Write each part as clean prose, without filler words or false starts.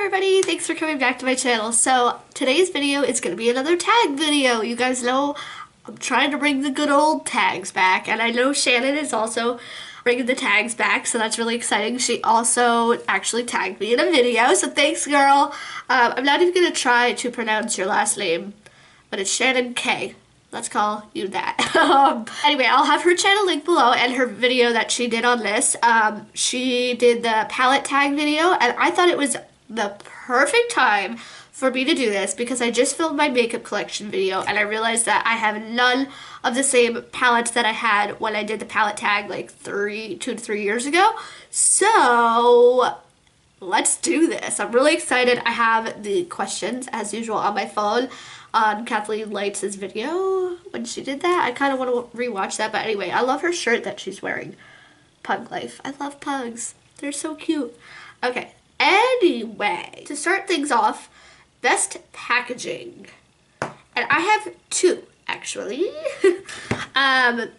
everybody, thanks for coming back to my channel. So today's video is going to be another tag video. You guys know I'm trying to bring the good old tags back, and I know Shannon is also bringing the tags back, so that's really exciting. She also actually tagged me in a video, so thanks, girl. I'm not even going to try to pronounce your last name, but it's Shannon K. Let's call you that. Anyway, I'll have her channel link below and her video that she did on this. She did the palette tag video, and I thought it was the perfect time for me to do this because I just filmed my makeup collection video and I realized that I have none of the same palettes that I had when I did the palette tag like 2 to 3 years ago. So let's do this. I'm really excited. I have the questions as usual on my phone on Kathleen Lights' video when she did that. I kind of want to rewatch that, but anyway, I love her shirt that she's wearing. Pug life. I love pugs. They're so cute. Okay, anyway, to start things off, best packaging. And I have two, actually. The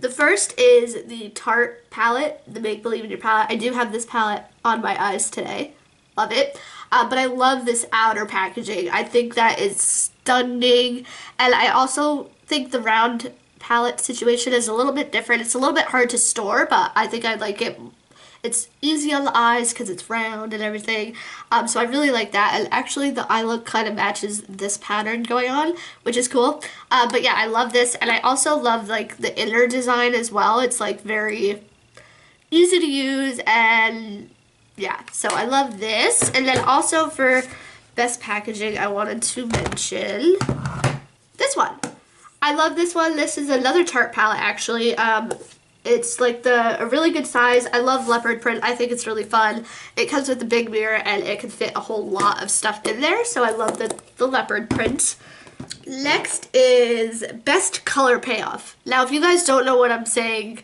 first is the Tarte palette, the Make Believe in Your palette. I do have this palette on my eyes today. Love it. But I love this outer packaging. I think that is stunning. And I also think the round palette situation is a little bit different. It's a little bit hard to store, but I think I like it. It's easy on the eyes because it's round and everything. So I really like that. And actually the eye look kind of matches this pattern going on, which is cool. But yeah, I love this. And I also love like the inner design as well. It's like very easy to use, and yeah, so I love this. And then also for best packaging, I wanted to mention this one. I love this one. This is another Tarte palette, actually. It's like a really good size. I love leopard print. I think it's really fun. It comes with a big mirror and it can fit a whole lot of stuff in there, so I love the leopard print. Next is best color payoff. Now, if you guys don't know what I'm saying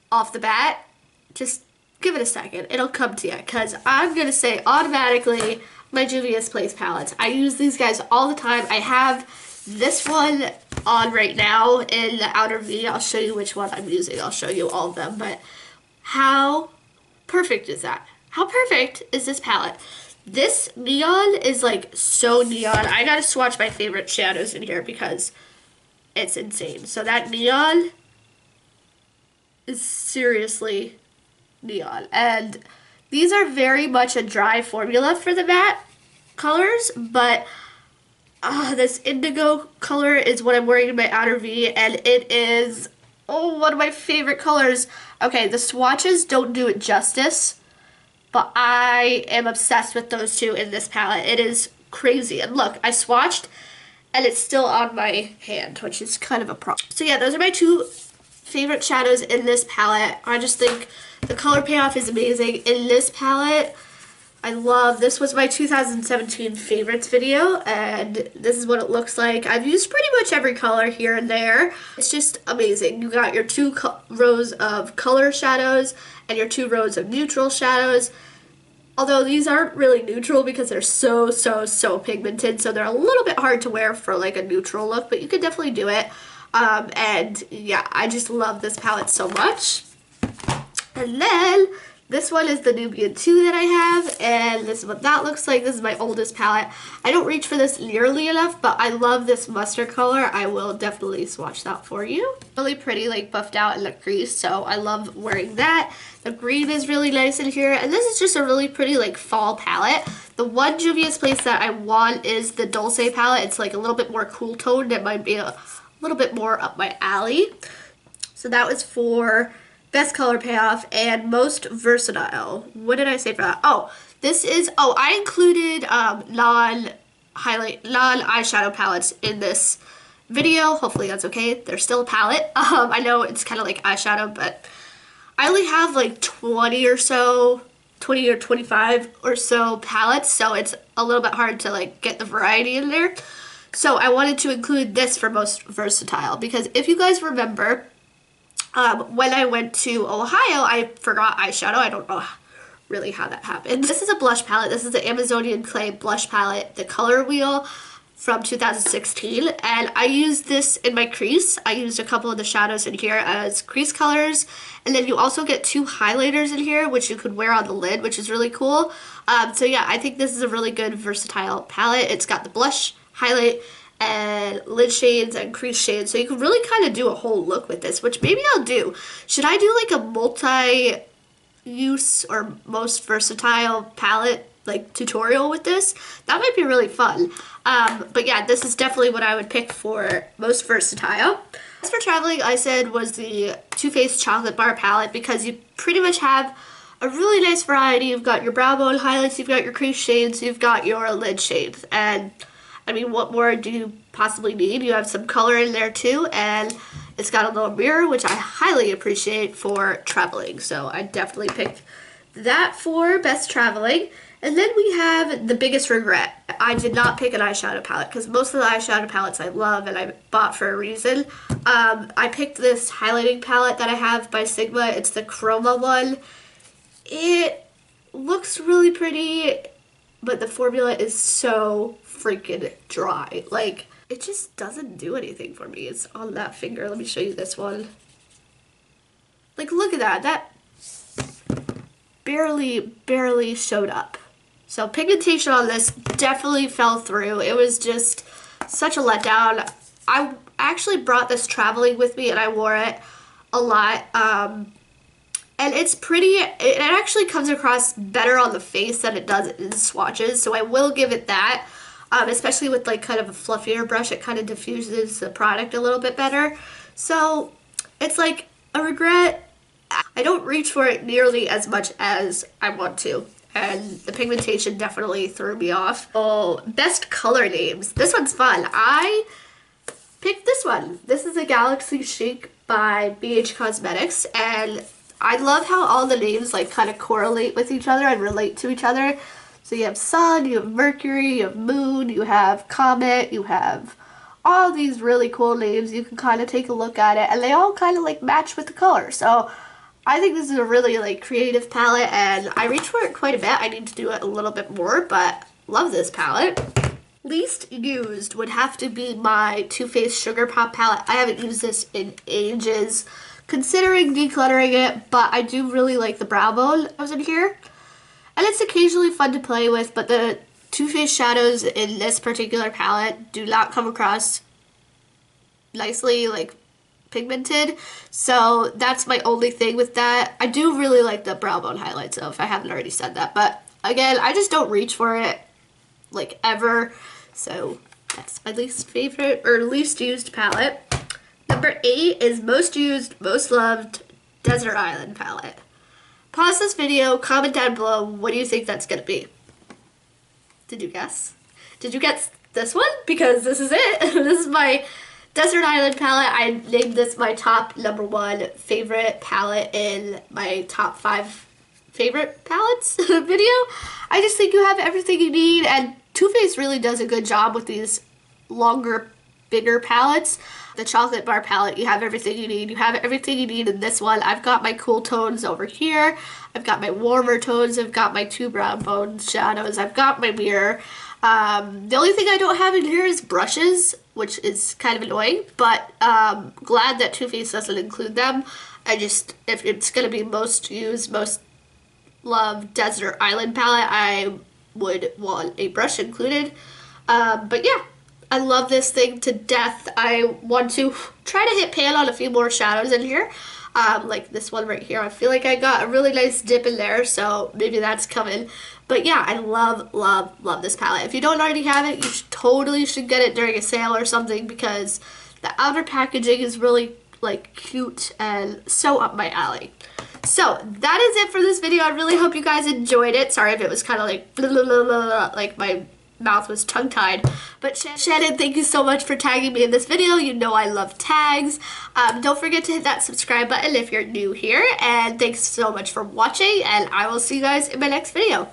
off the bat, just give it a second. It'll come to you, because I'm going to say automatically my Juvias Place palettes. I use these guys all the time. I have this one on right now in the outer V. I'll show you which one I'm using. I'll show you all of them. But how perfect is that? How perfect is this palette? This neon is like so neon. I gotta swatch my favorite shadows in here because it's insane. So that neon is seriously neon, and these are very much a dry formula for the matte colors, but this indigo color is what I'm wearing in my outer V, and it is one of my favorite colors. Okay, the swatches don't do it justice, but I am obsessed with those two in this palette. It is crazy. And look, I swatched and it's still on my hand, which is kind of a problem. So yeah, those are my two favorite shadows in this palette. I just think the color payoff is amazing in this palette. I love, this was my 2017 favorites video, and this is what it looks like. I've used pretty much every color here and there. It's just amazing. You got your two rows of color shadows and your 2 rows of neutral shadows. Although these aren't really neutral because they're so pigmented, so they're a little bit hard to wear for like a neutral look, but you can definitely do it. And yeah, I just love this palette so much. And then this one is the Nubian 2 that I have, and this is what that looks like. This is my oldest palette. I don't reach for this nearly enough, but I love this mustard color. I will definitely swatch that for you. Really pretty, like buffed out in the crease, so I love wearing that. The green is really nice in here, and this is just a really pretty like fall palette. The one Juvia's Place that I want is the Dulce palette. It's like a little bit more cool toned. It might be a little bit more up my alley. So that was for best color payoff and most versatile. What did I say for that? Oh, this is, I included non-eyeshadow palettes in this video. Hopefully that's okay. They're still a palette. I know it's kind of like eyeshadow, but I only have like 20 or 25 or so palettes, so it's a little bit hard to like get the variety in there. So I wanted to include this for most versatile, because if you guys remember, when I went to Ohio, I forgot eyeshadow. I don't know really how that happened. This is a blush palette. This is the Amazonian Clay blush palette. The color wheel from 2016, and I used this in my crease. I used a couple of the shadows in here as crease colors, and then you also get 2 highlighters in here, which you could wear on the lid, which is really cool. So yeah, I think this is a really good versatile palette. It's got the blush, highlight, and lid shades and crease shades, so you can really kind of do a whole look with this, which maybe I'll do. Should I do like a multi-use or most versatile palette like tutorial with this? That might be really fun. But yeah, this is definitely what I would pick for most versatile. As for traveling, I said was the Too Faced Chocolate Bar palette, because you pretty much have a really nice variety. You've got your brow bone highlights, you've got your crease shades, you've got your lid shades, and I mean, what more do you possibly need? You have some color in there too, and it's got a little mirror, which I highly appreciate for traveling. So I definitely picked that for best traveling. And then we have the biggest regret. I did not pick an eyeshadow palette, because most of the eyeshadow palettes I love and I bought for a reason. I picked this highlighting palette that I have by Sigma. It's the Chroma one. It looks really pretty, but the formula is so freaking dry. Like, it just doesn't do anything for me. It's on that finger. Let me show you this one. Like, look at that. That barely showed up. So pigmentation on this definitely fell through. It was just such a letdown. I actually brought this traveling with me and I wore it a lot. And it's pretty, it actually comes across better on the face than it does in swatches. So I will give it that. Especially with like kind of a fluffier brush, it kind of diffuses the product a little bit better. So it's like a regret. I don't reach for it nearly as much as I want to, and the pigmentation definitely threw me off. Oh, best color names. This one's fun. I picked this one. This is a Galaxy Chic by BH Cosmetics, and I love how all the names like kind of correlate with each other and relate to each other. So you have sun, you have Mercury, you have moon, you have comet, you have all these really cool names. You can kind of take a look at it, and they all kind of like match with the color. So I think this is a really like creative palette, and I reach for it quite a bit. I need to do it a little bit more, but love this palette. Least used would have to be my Too Faced Sugar Pop palette. I haven't used this in ages, considering decluttering it, but I do really like the brow bone that was in here. And it's occasionally fun to play with, but the Too Faced shadows in this particular palette do not come across nicely, like pigmented. So that's my only thing with that. I do really like the brow bone highlights though, if I haven't already said that. But again, I just don't reach for it like ever. So that's my least favorite or least used palette. Number 8 is most used, most loved Desert Island palette. Pause this video, comment down below, what do you think that's gonna be? Did you guess? Did you guess this one? Because this is it. This is my Desert Island palette. I named this my top #1 favorite palette in my top 5 favorite palettes video. I just think you have everything you need, and Too Faced really does a good job with these longer, bigger palettes. The chocolate bar palette, you have everything you need. You have everything you need in this one. I've got my cool tones over here. I've got my warmer tones. I've got my 2 brown bone shadows. I've got my mirror. The only thing I don't have in here is brushes, which is kind of annoying, but glad that Too Faced doesn't include them. If it's going to be most used, most loved Desert Island palette, I would want a brush included. But yeah. I love this thing to death. I want to try to hit pan on a few more shadows in here. Like this one right here. I feel like I got a really nice dip in there, so maybe that's coming. But yeah, I love this palette. If you don't already have it, you totally should get it during a sale or something, because the outer packaging is really like cute and so up my alley. So that is it for this video. I really hope you guys enjoyed it. Sorry if it was kind of like blah, blah, blah, blah, blah, like my mouth was tongue-tied. But Shannon, thank you so much for tagging me in this video. You know I love tags. Don't forget to hit that subscribe button if you're new here, and thanks so much for watching, and I will see you guys in my next video.